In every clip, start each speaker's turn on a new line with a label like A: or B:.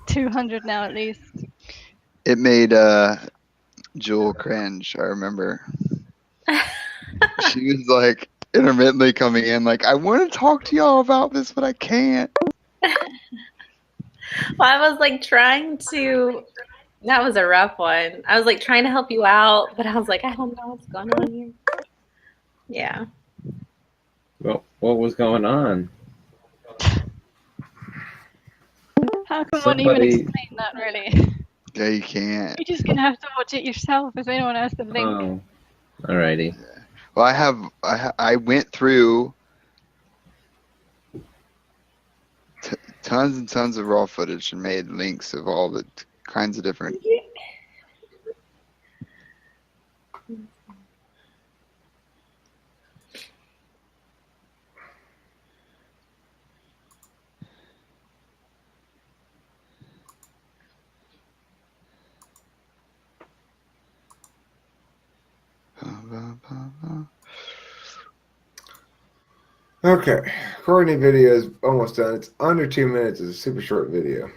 A: 200 now at least.
B: It made Jewel cringe, I remember. She was like intermittently coming in like, I want to talk to y'all about this, but I can't.
C: Well, I was like trying to, that was a rough one. I was like trying to help you out, but I was like, I don't know what's going on here. Yeah.
D: Well, what was going on?
A: How can one even
D: Somebody-
A: explain that, really?
B: Yeah, you can't.
A: You're just gonna have to watch it yourself if anyone has the link.
D: Oh, alrighty.
B: Well, I went through tons and tons of raw footage and made links of all the kinds of different.
E: Okay, recording video is almost done. It's under 2 minutes. It's a super short video.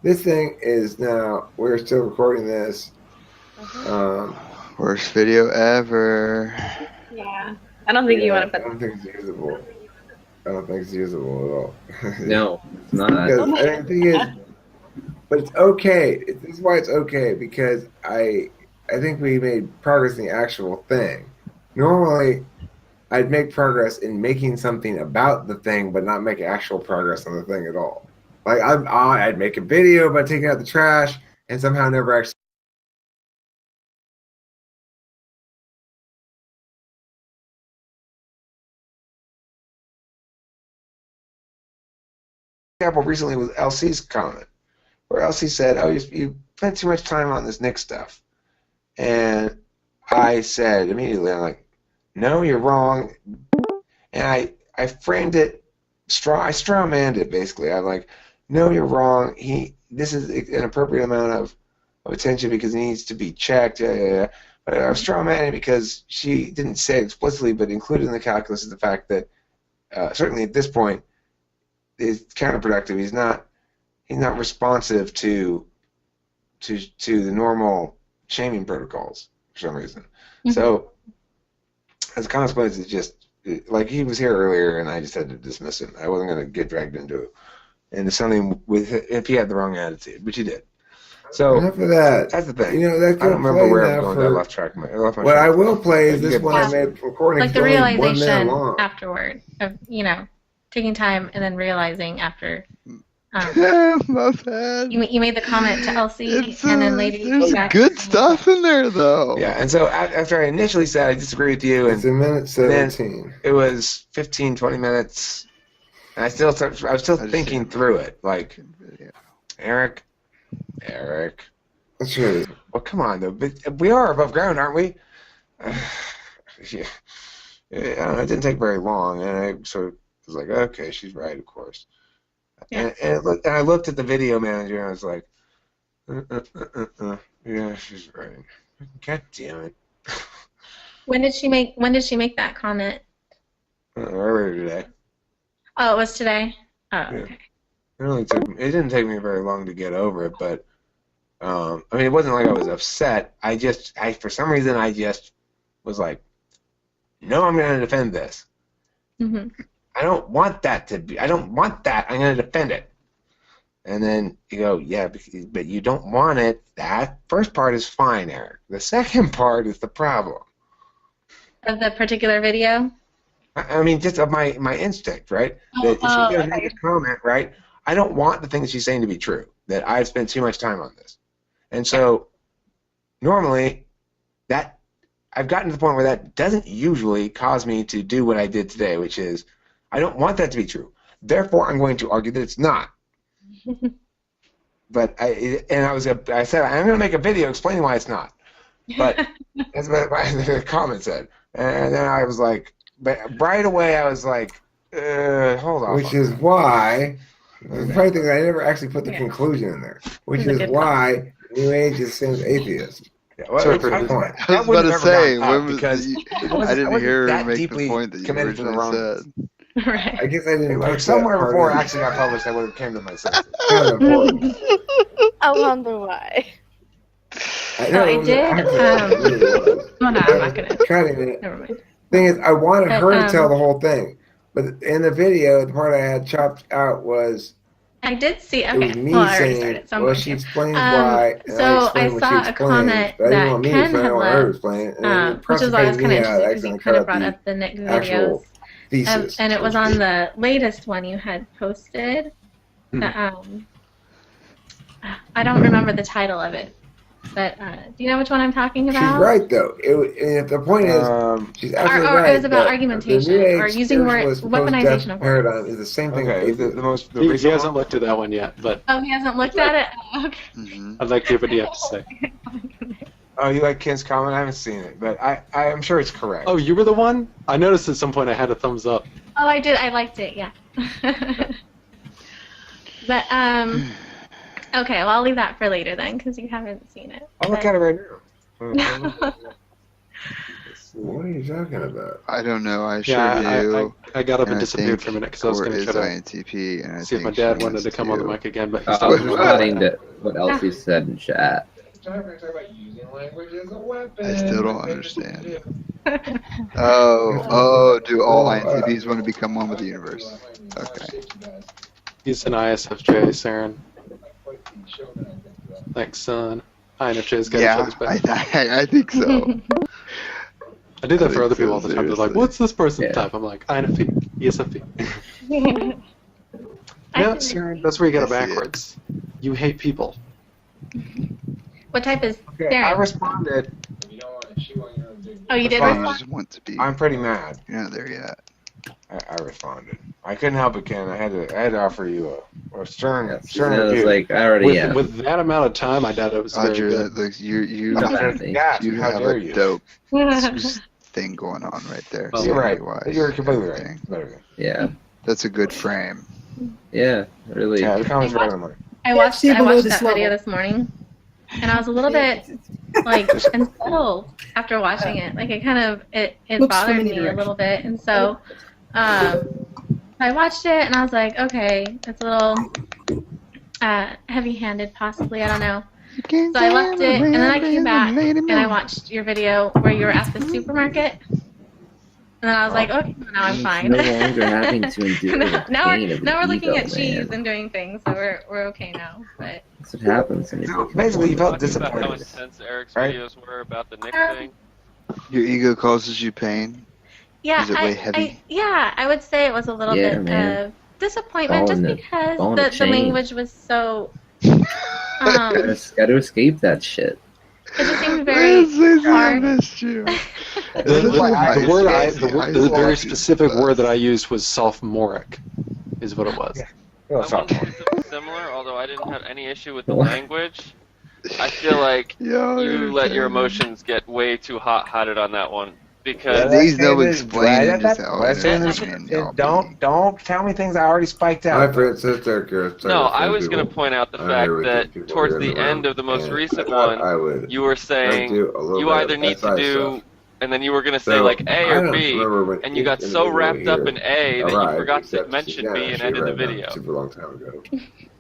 E: This thing is now, we're still recording this.
B: Worst video ever.
C: Yeah. I don't think you want to
E: I
C: put
E: don't think it's usable. I don't think it's usable at all.
D: No, it's not.
E: Because, and the thing is, but it's okay. This is why it's okay, because I think we made progress in the actual thing. Normally, I'd make progress in making something about the thing, but not make actual progress on the thing at all. Like I'd make a video about taking out the trash, and somehow never actually. Example recently was LC's comment, where LC said, "Oh, you spent too much time on this Nick stuff," and I said immediately, "I'm like, no, you're wrong," and I framed it I straw-manned it basically. I'm like, "No, you're wrong. This is an appropriate amount of attention because he needs to be checked." But I was straw-manning because she didn't say it explicitly, but included in the calculus is the fact that certainly at this point, is counterproductive. He's not responsive to the normal shaming protocols for some reason. Mm-hmm. So as a consequence, it's just like he was here earlier, and I just had to dismiss him. I wasn't going to get dragged into something with if he had the wrong attitude, which he did. So
F: enough of that.
E: That's the thing.
F: You know, that
E: I don't remember where I'm going.
F: For...
E: I lost track.
F: What I will play is this one I made recording.
C: Like the realization afterward of taking time and then realizing after. You made the comment to Elsie and then later
B: there's good stuff in there though.
E: Yeah, and so after I initially said I disagree with you, and
F: it's a minute 17.
E: It was 15, 20 minutes, and I was still thinking through it. Like, Eric.
F: That's right.
E: Well, come on though. But we are above ground, aren't we? Yeah. It didn't take very long, and I sort of was like, okay, she's right, of course. Yeah. And I looked at the video manager and I was like, yeah, she's right. God damn it.
C: When did she make that comment?
E: Earlier today.
C: Oh, it was today? Oh, yeah. Okay.
E: It didn't take me very long to get over it, but I mean, it wasn't like I was upset. I for some reason I just was like, no, I'm going to defend this. Mm-hmm. I don't want that. I'm going to defend it. And then you go, yeah, but you don't want it. That first part is fine, Eric. The second part is the problem.
C: Of the particular video?
E: I mean, just of my instinct, right? That if she's going to make a comment, right, I don't want the thing that she's saying to be true, that I've spent too much time on this. And so normally I've gotten to the point where that doesn't usually cause me to do what I did today, which is I don't want that to be true. Therefore, I'm going to argue that it's not. But I said I'm going to make a video explaining why it's not. But that's what the comment said. And then I was like, but right away I was like, hold on.
F: Which is why the funny thing is I never actually put the conclusion in there. Which is why New Age is same as atheist.
E: Yeah, well,
F: I was
B: about to say,
E: because
B: I didn't hear her make the point that you originally said.
C: Right.
F: I guess I didn't.
E: Like
F: put
E: somewhere
F: that part
E: before it
F: in.
E: actually got published, I would have came to my senses.
F: Kind of important.
G: I wonder why.
F: I
C: So
F: know
C: I
F: it was
C: did,
F: an accident. It really was.
C: Well, no, I'm not gonna.
F: Cutting it.
C: Never mind.
F: Thing is, I wanted
C: But,
F: her to tell the whole thing, but in the video, the part I had chopped out was
C: I did see.
F: it
C: Okay.
F: was me
C: Well, I already
F: saying,
C: started. So I'm
F: "Well,
C: going
F: she
C: to.
F: explains why." And
C: So
F: I explained what
C: I
F: she
C: saw a
F: explained,
C: comment
F: but I didn't
C: that
F: want me
C: Ken
F: to explain. I
C: had
F: want her to
C: left,
F: explain it. And
C: which is why I was kind of interested because
F: actually
C: you
F: cut
C: kind of
F: out
C: brought
F: the
C: up the Nick videos.
F: actual thesis.
C: And it
F: so
C: was
F: to
C: on
F: speak.
C: the latest one you had posted. The, I don't remember the title of it, but do you know which one I'm talking
F: She's
C: about?
F: right though. And the point is, she's absolutely
C: Or
F: right.
C: it was about
F: that
C: argumentation
F: the New
C: or
F: Age
C: using
F: spiritualist
C: weaponization
F: post-death
C: of words.
F: paradigm is the same thing.
E: Okay,
F: with
E: the
F: atheism.
E: the
H: He
E: recent
H: hasn't
E: one?
H: looked at that one yet, but
C: Oh, he hasn't looked at it? Okay.
B: Mhm.
H: I'd like to hear what you have to say.
E: Oh, you like Ken's comment? I haven't seen it, but I'm sure it's correct.
H: Oh, you were the one? I noticed at some point I had a thumbs up.
C: Oh, I did. I liked it, yeah. But, okay, well, I'll leave that for later then because you haven't seen it.
E: I'll look at it right now.
F: What are you talking about?
B: I don't know. I sure
H: Yeah,
B: do.
H: I got up
B: And
H: and
B: I
H: disappeared
B: think
H: for a minute because I was
B: Court
H: going to
B: is
H: try to
B: INTP, and I
H: see if my
B: think
H: dad
B: she
H: wanted to
B: wants
H: come on the mic again, but
D: I
H: he's still
D: was responding to what
C: Ah.
D: Elsie said in chat.
B: I still don't understand. Oh, do all INTPs want to become one with the universe? Okay.
H: He's an ISFJ, Saren. Thanks, son. INFJ's got each
B: Yeah,
H: other's back.
B: I think so.
H: I do that for
B: I
H: other
B: think
H: people all the
B: so,
H: time. They're like,
B: seriously.
H: what's this person's
D: Yeah.
H: type? I'm like, INFP, ESFP.
C: I
H: Yeah,
C: can-
H: Saren, that's where you get it
B: I see it.
H: backwards. You hate people.
C: What type is
E: Okay, I
C: Darren?
E: responded.
C: Oh, you did
B: Oh, you
C: respond?
B: just want to be.
E: I'm pretty mad.
B: You're not there yet.
E: I responded. I couldn't help it, Ken. I had to offer you a stern
D: Yes,
E: stern
D: I was
E: review.
D: like, I already am.
H: With that amount of time, I doubt it was very
B: Roger,
H: good.
B: that looks you
D: Not
B: have,
D: bad.
E: Yeah,
B: you
E: how
B: have
E: dare
B: a
E: you?
B: dope thing going on right there.
H: Well,
E: You're right.
B: story-wise,
E: You're completely right.
B: everything.
E: Better.
D: Yeah,
B: That's a good frame.
D: yeah, really.
E: Yeah, the comments right on the money.
C: I watched
I: See below
C: that
I: this
C: video
I: level.
C: this morning, and I was a little bit like unsettled after watching it. Like it kind of it
I: Looks
C: bothered
I: from any
C: me a
I: direction.
C: little bit, and so I watched it and I was like, okay, it's a little heavy-handed, possibly. I don't know. So I left it, and then I came back and I watched your video where you were at the supermarket, and then I was like, okay, now I'm fine.
D: No longer having to endure the
C: now
D: pain of
C: we're
D: the
C: looking
D: ego,
C: at cheese
D: man.
C: and doing things, so we're okay now. But
D: That's what happens when you
E: So
D: become
E: basically, you
D: one.
E: felt
J: Talking about how
E: disappointed.
J: intense Eric's
E: Right?
J: videos were about the Nick thing.
B: Your ego causes you pain.
C: yeah,
B: Is it way heavy?
C: I would say it was a little
D: Yeah,
C: bit
D: man.
C: of disappointment just
D: Falling
C: because
D: falling to
C: the
D: change.
C: language was so.
D: Gotta escape that shit.
C: It just seemed very
B: Leslie, I
C: hard.
B: missed you.
H: The very
B: Ice
H: specific
B: Lobby
H: word that I used was sophomoric, is what it was.
E: Oh,
J: My
E: sorry.
J: one was similar, although I didn't have any issue with the
D: What?
J: language. I feel like
B: Yo,
J: you let your
B: terrible.
J: emotions get way too hot-headed on that one
B: Yeah,
J: because
B: these no
E: That's-
B: explaining
E: that's-
B: just how
E: that's-
B: entertaining y'all be.
E: Don't tell me things I already spiked
F: My
E: out.
F: friend sister girl.
J: no, I was going to point out the fact that towards the end of the most recent one,
F: I would.
J: you were saying
F: do a little
J: you
F: bit of
J: either need to
F: SI
J: do,
F: stuff.
J: and then you were going to say
F: So,
J: like A
F: I
J: or
F: don't
J: B,
F: remember when
J: and you
F: each
J: got so
F: individual
J: wrapped up
F: here
J: in A that you
F: arrived,
J: forgot to
F: except
J: mention
F: she's
J: B
F: not
J: and
F: actually
J: ended the
F: arrived not
J: video.
F: Super long time ago.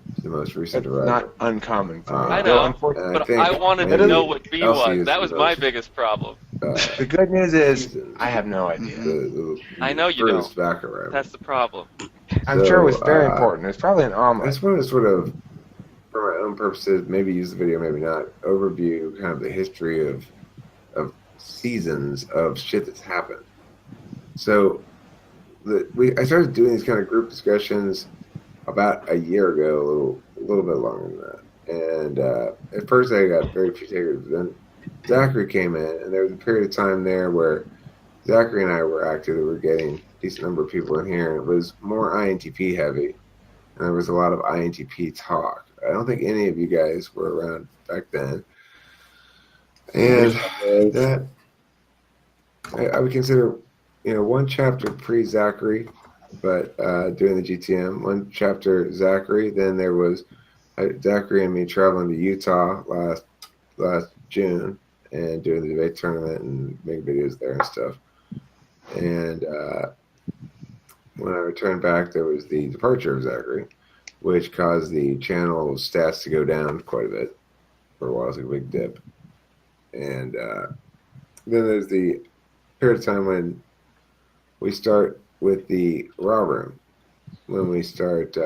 F: It's the most recent
E: That's
F: arrival.
E: not uncommon for me.
F: I
J: know,
E: Unfortunately,
F: And
J: But
F: think
J: I wanted to
F: maybe
J: know what B
F: Elsie
J: was.
F: is
J: That was
F: the
J: my
F: most,
J: biggest problem.
E: the good news is
F: seasoned,
E: I have no idea.
F: the
J: I know you
F: furthest back arrival.
J: That's the problem.
E: I'm sure it was
F: So,
E: very important. It's probably an
F: I
E: omelet.
F: just want to sort of, for my own purposes, maybe use the video, maybe not, overview kind of the history of seasons of shit that's happened. So, I started doing these kind of group discussions about a year ago, a little bit longer than that. And at first, I got very few takers. Then Zachary came in, and there was a period of time there where Zachary and I were active. We were getting a decent number of people in here, and it was more INTP heavy. And there was a lot of INTP talk. I don't think any of you guys were around back then. And that I would consider, one chapter pre-Zachary, but doing the GTM. One chapter Zachary. Then there was Zachary and me traveling to Utah last June and doing the debate tournament and making videos there and stuff. And when I returned back, there was the departure of Zachary, which caused the channel stats to go down quite a bit for a while. It's like a big dip. And then there's the period of time when we start with the Raw Room, when we start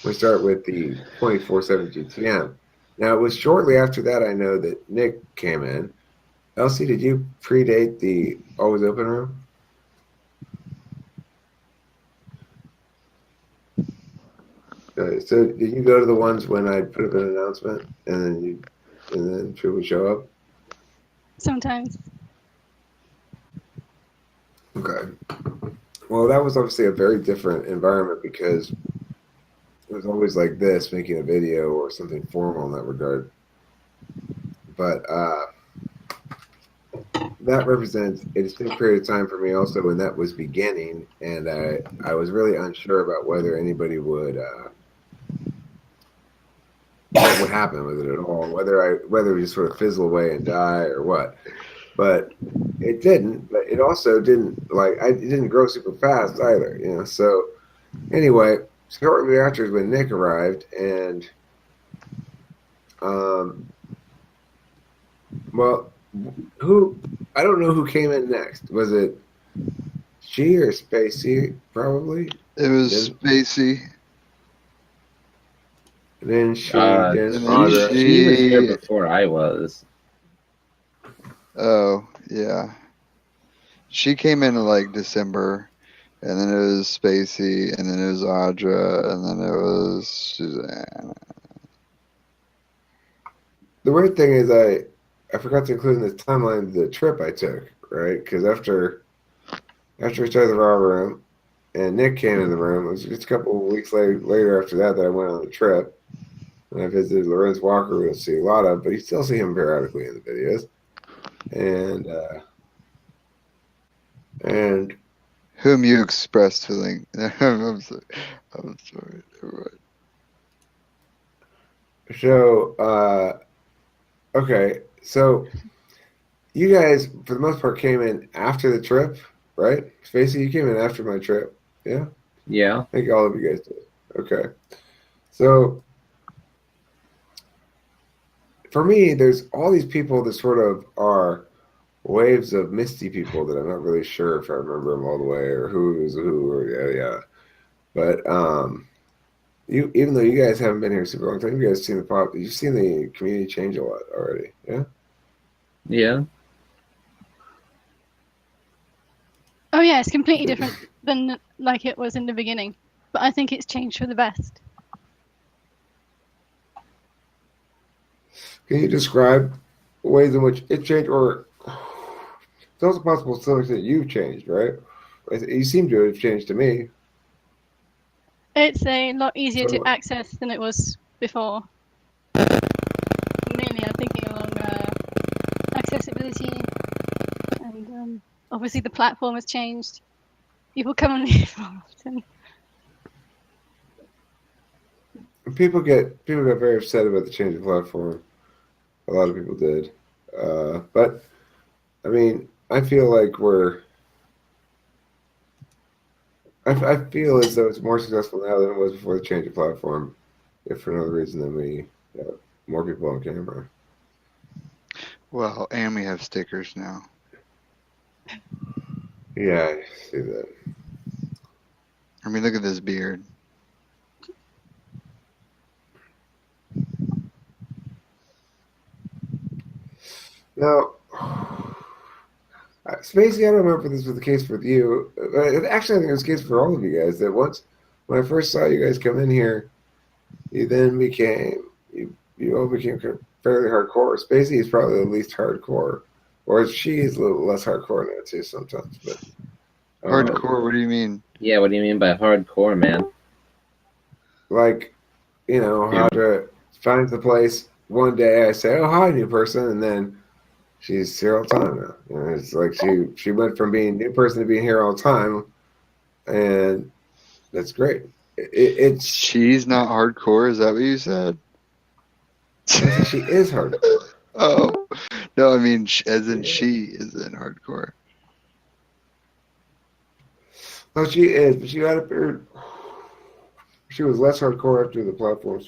F: with the 24/7 GTM. Now, it was shortly after that I know that Nick came in. Elsie, did you predate the Always Open Room? So did you go to the ones when I put up an announcement and then people would show up?
A: Sometimes.
F: Okay. Well, that was obviously a very different environment because it was always like this, making a video or something formal in that regard. But that represents a distinct period of time for me also when that was beginning, and I was really unsure about whether anybody would what would happen with it at all, whether it would just sort of fizzle away and die or what. But it didn't. But it also didn't it didn't grow super fast either, you know. So anyway, shortly after is when Nick arrived, and well, I don't know who came in next. Was it she or Spacey? Probably.
B: It was Spacey.
F: And then she.
D: She was here before I was.
B: Oh, yeah. She came in like December, and then it was Spacey, and then it was Audra, and then it was Suzanne.
F: The weird thing is I forgot to include in this timeline the trip I took, right? Because after we started the Raw Room, and Nick came in the room, it was just a couple of weeks later after that I went on the trip. And I visited Lorenz Walker, who you'll see a lot of, but you still see him periodically in the videos. And
B: whom you expressed feeling. I'm sorry. Right.
F: So, okay. So, you guys, for the most part, came in after the trip, right? Spacey, you came in after my trip, yeah?
D: Yeah.
F: I think all of you guys did. Okay. So, for me, there's all these people that sort of are waves of misty people that I'm not really sure if I remember them all the way or who is who or yeah. But even though you guys haven't been here a super long time, you guys seen you've seen the community change a lot already, yeah?
D: Yeah.
A: Oh yeah, it's completely different than like it was in the beginning, but I think it's changed for the best.
F: Can you describe ways in which it changed, or it's also possible to some extent you've changed, right? You seem to have changed to me.
A: It's a lot easier to access than it was before. Mainly I'm thinking along accessibility, and obviously the platform has changed. People come and leave more often.
F: People got very upset about the change of platform. A lot of people did. But, I mean, I feel like I feel as though it's more successful now than it was before the change of platform, if for no other reason than we have more people on camera.
B: Well, and we have stickers now.
F: Yeah, I see that.
B: I mean, look at this beard.
F: Now, Spacey, I don't remember if this was the case with you. Actually, I think it was the case for all of you guys. That once, when I first saw you guys come in here, you then you all became fairly hardcore. Spacey is probably the least hardcore, or she is a little less hardcore now too sometimes. But
B: hardcore? What do you mean?
D: Yeah, what do you mean by hardcore, man?
F: Like, you know, how to find the place. One day I say, "Oh, hi, new person," and then she's here all the time now. You know, it's like she went from being a new person to being here all the time, and that's great.
B: She's not hardcore. Is that what you said?
F: She is hardcore.
B: Oh no, I mean as in she is in hardcore.
F: Oh, she is, but she was less hardcore after the platforms.